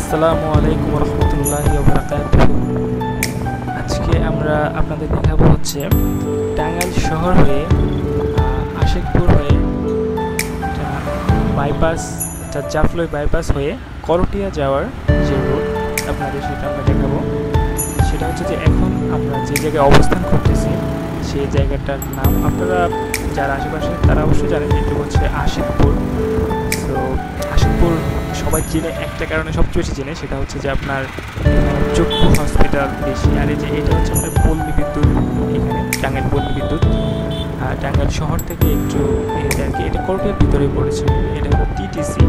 আসসালামু আলাইকুম রহমতুল্লাহি ওয়া বারাকাতুহু। আজকে আমরা আপনাদের দেখাবো হচ্ছে টাঙ্গাইল শহর হয়ে আশিকপুর হয়ে বাইপাস জাফলই বাইপাস হয়ে করটিয়া যাওয়ার যে রুট আপনাদের সেটা আমরা দেখাবো। সেটা হচ্ছে যে এখন আমরা যে জায়গায় অবস্থান করতেছি সেই জায়গাটার নাম আপনারা যারা আশেপাশে তারা অবশ্যই জানেন, এটি হচ্ছে আশিকপুর। তো আশিকপুর সবাই চিনে একটা কারণে, সবচেয়ে বেশি চিনে, সেটা হচ্ছে যে আপনার চক্ষু হসপিটাল বেশি। আর এই যে এটা হচ্ছে আপনার পল্লী বিদ্যুৎ, এখানে টাঙ্গাইল পল্লী বিদ্যুৎ টাঙ্গাইল শহর থেকে একটু আর কি, এটা করটিয়ার ভিতরেই পড়েছে। এটা হলো টিটিসি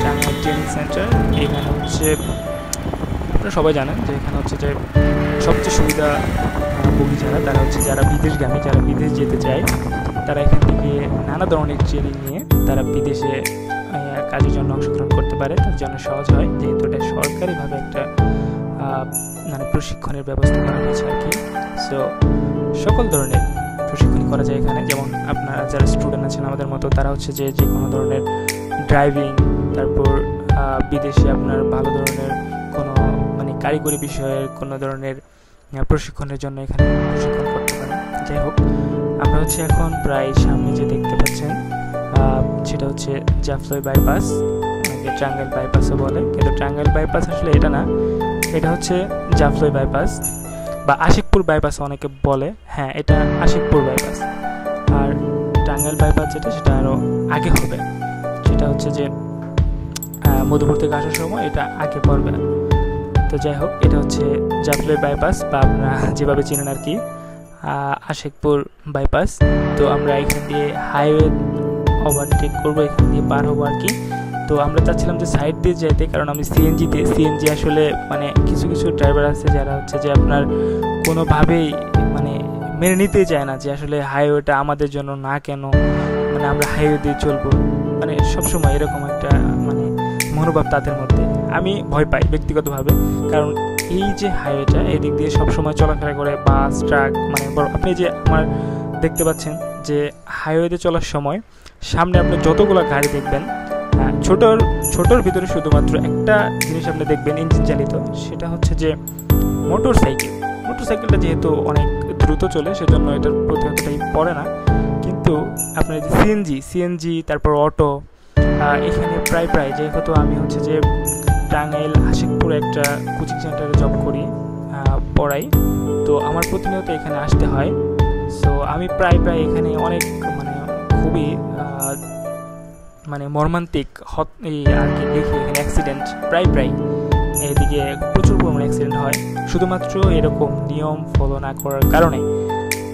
টাঙ্গাইল ট্রেনিং সেন্টার। এখানে হচ্ছে আপনারা সবাই জানেন যে এখানে হচ্ছে যে সবচেয়ে সুবিধা ভোগী তারা হচ্ছে যারা বিদেশগামী, যারা বিদেশ যেতে চায়, তারা এখান থেকে নানা ধরনের ট্রেনিং নিয়ে তারা বিদেশে কাজের জন্য অংশগ্রহণ করতে পারে। তার জন্য সহজ হয়, যেহেতু এটা সরকারিভাবে একটা মানে প্রশিক্ষণের ব্যবস্থা করা হয়েছে আর কি। সো সকল ধরনের প্রশিক্ষণ করা যায় এখানে। যেমন আপনারা যারা স্টুডেন্ট আছেন আমাদের মতো, তারা হচ্ছে যে যে কোনো ধরনের ড্রাইভিং, তারপর বিদেশে আপনার ভালো ধরনের কোনো মানে কারিগরি বিষয়ের কোনো ধরনের প্রশিক্ষণের জন্য এখানে প্রশিক্ষণ করতে পারেন। যাই হোক, আমরা হচ্ছে এখন প্রায় সামনে যে দেখতে পাচ্ছেন সেটা হচ্ছে জাফলই বাইপাস, টাঙ্গাইল বাইপাসও বলে, কিন্তু টাঙ্গাইল বাইপাস আসলে এটা না, এটা হচ্ছে জাফলই বাইপাস বা আশিকপুর বাইপাস অনেকে বলে। হ্যাঁ, এটা আশিকপুর বাইপাস। আর টাঙ্গাইল বাইপাস যেটা, সেটা আরও আগে হবে, সেটা হচ্ছে যে মধুপুর থেকে আসার সময় এটা আগে পড়বে। তো যাই হোক, এটা হচ্ছে জাফলই বাইপাস বা আপনারা যেভাবে চিনেন আর কি, আশিকপুর বাইপাস। তো আমরা এখান দিয়ে হাইওয়ে ওভারটেক করবো, এখান দিয়ে পার হবো আর কি। তো আমরা চাচ্ছিলাম যে সাইড দিয়ে যেতে, কারণ আমি সিএনজি আসলে মানে কিছু কিছু ড্রাইভার আছে যারা হচ্ছে যে আপনার কোনোভাবেই মানে মেনে নিতেই চায় না যে আসলে হাইওয়েটা আমাদের জন্য না, কেন মানে আমরা হাইওয়ে দিয়ে চলবো, মানে সবসময় এরকম একটা মানে মনোভাব তাদের মধ্যে। আমি ভয় পাই ব্যক্তিগতভাবে, কারণ এই যে হাইওয়েটা, এদিক দিয়ে সবসময় চলাফেরা করে বাস, ট্রাক, মানে আপনি যে আমার দেখতে পাচ্ছেন যে হাইওয়েতে চলার সময় সামনে আপনি যতগুলো গাড়ি দেখবেন, ছোটোর ভিতরে শুধুমাত্র একটা জিনিস আপনি দেখবেন ইঞ্জিন চালিত, সেটা হচ্ছে যে মোটরসাইকেলটা যেহেতু অনেক দ্রুত চলে, সেজন্য এটার প্রতি অতটাই পড়ে না। কিন্তু আপনার যে সিএনজি তারপর অটো, এখানে প্রায় যেহেতু আমি হচ্ছে যে টাঙ্গাইল আশিকপুরে একটা কোচিং সেন্টারে জব করি, পড়াই, তো আমার প্রতিনিয়ত এখানে আসতে হয়। সো আমি প্রায় এখানে অনেক মানে খুবই মানে মর্মান্তিক এই আর কি দেখি এখানে অ্যাক্সিডেন্ট প্রায় এদিকে প্রচুর পরিমাণে অ্যাক্সিডেন্ট হয়, শুধুমাত্র এরকম নিয়ম ফলো না করার কারণে।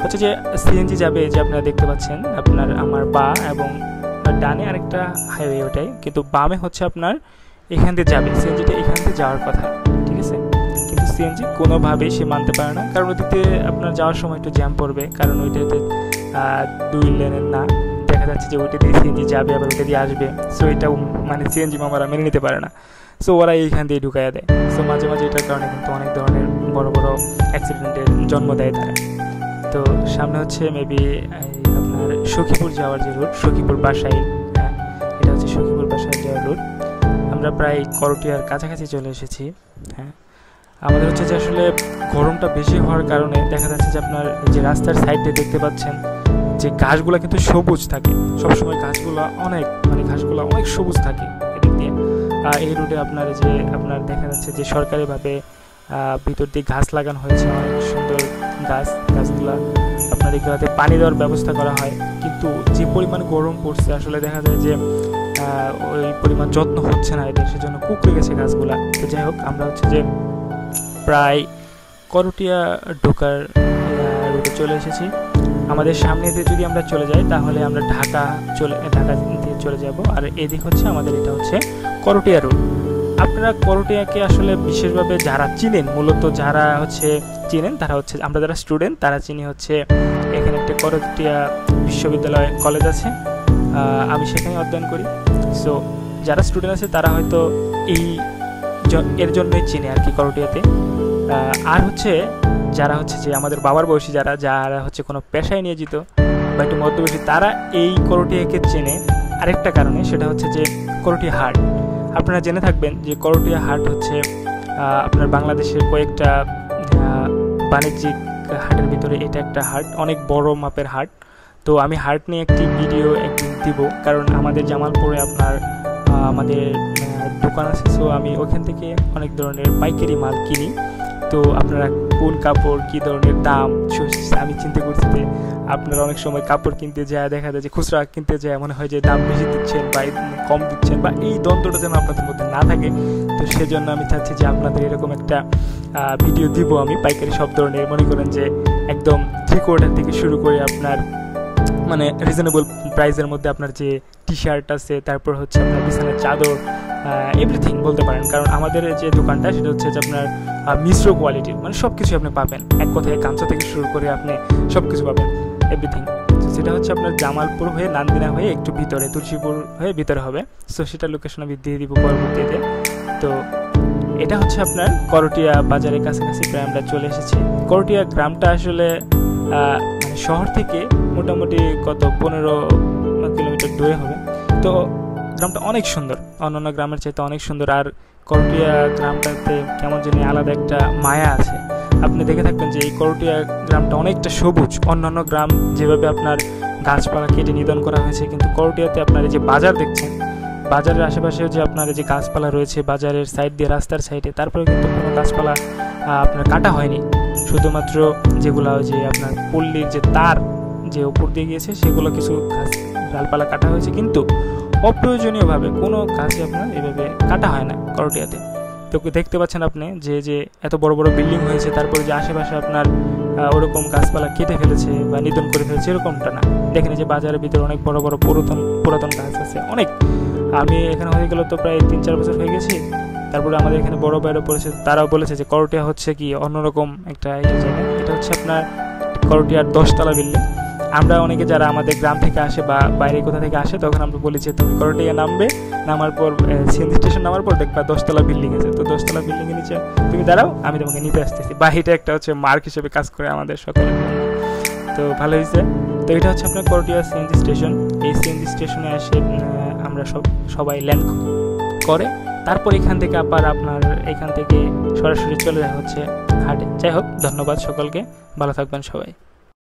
হচ্ছে যে সিএনজি যাবে, যে আপনারা দেখতে পাচ্ছেন আপনার আমার বা এবং ডানে আরেকটা হাইওয়ে ওটাই, কিন্তু বামে হচ্ছে আপনার এখান দিয়ে যাবে, সিএনজিটা এখান দিয়ে যাওয়ার কথা, ঠিক আছে। কিন্তু সিএনজি কোনোভাবেই সে মানতে পারে না, কারণ ওইটাতে আপনার যাওয়ার সময় একটু জ্যাম পড়বে, কারণ ওইটাতে 2 লেনের না, দেখা যাচ্ছে যে ওইটা দিয়ে সিএনজি যাবে আবার ওইটা দিয়ে আসবে। সো এটাও মানে সিএনজি মামারা মেনে নিতে পারে না, সো ওরা এইখান দিয়ে ঢুকাইয়া দেয়। সো মাঝে এটার কারণে কিন্তু অনেক ধরনের বড় অ্যাক্সিডেন্টের জন্ম দেয় তারা। তো সামনে হচ্ছে মেবি আপনার সখীপুর যাওয়ার যে রুট, সখীপুর বাসাইল, হ্যাঁ এটা হচ্ছে সখীপুর বাসাইল যাওয়ার রুট। আমরা প্রায় করটিয়ার কাছাকাছি চলে এসেছি। হ্যাঁ, আমাদের হচ্ছে যে আসলে গরমটা বেশি হওয়ার কারণে দেখা যাচ্ছে যে আপনার যে রাস্তার সাইডে দেখতে পাচ্ছেন যে ঘাসগুলো কিন্তু সবুজ থাকে সবসময়, ঘাসগুলো অনেক সবুজ থাকে এদিক দিয়ে। এই রুটে আপনার যে আপনার দেখা যাচ্ছে যে সরকারিভাবে ভিতর দিয়ে ঘাস লাগানো হয়েছে, অনেক সুন্দর গাছগুলা আপনার এগুলোতে পানি দেওয়ার ব্যবস্থা করা হয়। কিন্তু যে পরিমাণ গরম পড়ছে, আসলে দেখা যায় যে ওই পরিমাণ যত্ন হচ্ছে না এদের, সেজন্য কুকড়ে গেছে গাছগুলা। তো যাই হোক, আমরা হচ্ছে যে প্রায় করটিয়া ঢোকার রুটে চলে এসেছি। আমাদের সামনে দিয়ে যদি আমরা চলে যাই তাহলে আমরা ঢাকা দিয়ে চলে যাব, আর এদিক হচ্ছে আমাদের এটা হচ্ছে করটিয়া রুট। আপনারা করটিয়াকে আসলে বিশেষভাবে যারা চিনেন, মূলত যারা হচ্ছে চিনেন তারা হচ্ছে আমরা যারা স্টুডেন্ট, তারা চিনি হচ্ছে এখানে একটা করটিয়া বিশ্ববিদ্যালয় কলেজ আছে, আমি সেখানে অধ্যয়ন করি। সো যারা স্টুডেন্ট আছে তারা হয়তো এর জন্যই চিনে আর কি করটিয়াতে। আর হচ্ছে যারা হচ্ছে যে আমাদের বাবার বয়সী যারা হচ্ছে কোনো পেশায় নিয়োজিত বা একটু মধ্যবয়সী, তারা এই করটিয়াকে চেনে আরেকটা কারণে, সেটা হচ্ছে যে করটিয়া আপনারা জেনে থাকবেন যে করটিয়া হাট হচ্ছে আপনার বাংলাদেশের কয়েকটা বাণিজ্যিক হাটের ভিতরে এটা একটা হাট, অনেক বড় মাপের হাট। তো আমি হাট নিয়ে একটি ভিডিও একদিন দিব, কারণ আমাদের জামালপুরে আপনার আমাদের দোকান আছে। সো আমি ওখান থেকে অনেক ধরনের পাইকারি মাল কিনি। তো আপনারা কোন কাপড় কী ধরনের দাম আমি চিন্তা করছি যে আপনারা অনেক সময় কাপড় কিনতে যায় দেখা যায় যে খুচরা কিনতে যায় মনে হয় যে দাম বেশি দিচ্ছেন বা কম দিচ্ছেন, বা এই দ্বন্দ্বটা যেন আপনাদের মধ্যে না থাকে। তো সেজন্য আমি চাচ্ছি যে আপনাদের এরকম একটা ভিডিও দিব আমি পাইকারি সব ধরনের, মনে করেন যে একদম 3/4 থেকে শুরু করে আপনার মানে রিজনেবল প্রাইসের মধ্যে আপনার যে টি শার্ট আছে, তারপর হচ্ছে আপনার বিছানার চাদর, এভরিথিং বলতে পারেন। কারণ আমাদের যে দোকানটা সেটা হচ্ছে যে আপনার মিশ্র কোয়ালিটির, মানে সব কিছু আপনি পাবেন, এক কথায় গামছা থেকে শুরু করে আপনি সব কিছু পাবেন, এভরিথিং। সেটা হচ্ছে আপনার জামালপুর হয়ে নান্দিনা হয়ে একটু ভিতরে, তুলসীপুর হয়ে ভিতরে হবে। সো সেটা লোকেশন আমি দিয়ে দিব পরবর্তীতে। তো এটা হচ্ছে আপনার করটিয়া বাজারের কাছাকাছি প্রায় আমরা চলে এসেছি। করটিয়া গ্রামটা আসলে মানে শহর থেকে মোটামুটি কত 15 কিলোমিটার দূরে হবে। তো গ্রামটা অনেক সুন্দর, অন্যান্য গ্রামের চাইতে অনেক সুন্দর। আর করটিয়া গ্রামটাতে কেমন জানি আলাদা একটা মায়া আছে। আপনি দেখে থাকবেন যে এই করটিয়া গ্রামটা অনেকটা সবুজ। অন্যান্য গ্রাম যেভাবে আপনার গাছপালা কেটে নিধন করা হয়েছে, কিন্তু করটিয়াতে আপনার এই যে বাজার দেখছেন, বাজারের আশেপাশেও যে আপনার এই যে গাছপালা রয়েছে বাজারের সাইড দিয়ে, রাস্তার সাইডে, তারপরে কিন্তু কোনো গাছপালা আপনার কাটা হয়নি। শুধুমাত্র যেগুলো যে আপনার পল্লীর যে তার যে উপর দিয়ে গিয়েছে সেগুলো কিছু গাছ ডালপালা কাটা হয়েছে, কিন্তু অপ্রয়োজনীয়ভাবে কোনো গাছই আপনার এভাবে কাটা হয় না করটিয়াতে। তো দেখতে পাচ্ছেন আপনি যে এত বড় বড় বিল্ডিং হয়েছে, তারপরে যে আশেপাশে আপনার ওরকম গাছপালা কেটে ফেলেছে বা নিধন করে ফেলেছে এরকমটা না। দেখেন যে বাজারের ভিতরে অনেক বড় বড় পুরাতন গাছ আছে অনেক। আমি এখানে হয়ে গেল তো প্রায় 3-4 বছর হয়ে গেছি। তারপরে আমাদের এখানে বড় বাইরে পড়েছে, তারাও বলেছে যে করটিয়া হচ্ছে কি অন্যরকম একটা জায়গা। এটা হচ্ছে আপনার করটিয়ার 10 তলা বিল্ডিং। আমরা অনেকে যারা আমাদের গ্রাম থেকে আসে বা বাইরে কোথা থেকে আসে, তখন আমরা বলি যে তুমি করটিয়া নামবে, নামার পর সিএনজি স্টেশন নামার পর দেখবা 10 তলা বিল্ডিং আছে। তো 10 তলা বিল্ডিং এর নিচে তুমি দাঁড়াও, আমি তোমাকে নিতে আসতেছি। বা এটা একটা হচ্ছে মার্ক হিসেবে কাজ করে আমাদের সকলের জন্য। তো ভালো হয়েছে। তো এটা হচ্ছে আপনার করটিয়া সিএনজি স্টেশন। এই সিএনজি স্টেশনে এসে আমরা সবাই ল্যান্ড করে, তারপর এখান থেকে আবার আপনার এখান থেকে সরাসরি চলে যাওয়া হচ্ছে হাটে। যাই হোক, ধন্যবাদ সকলকে, ভালো থাকবেন সবাই।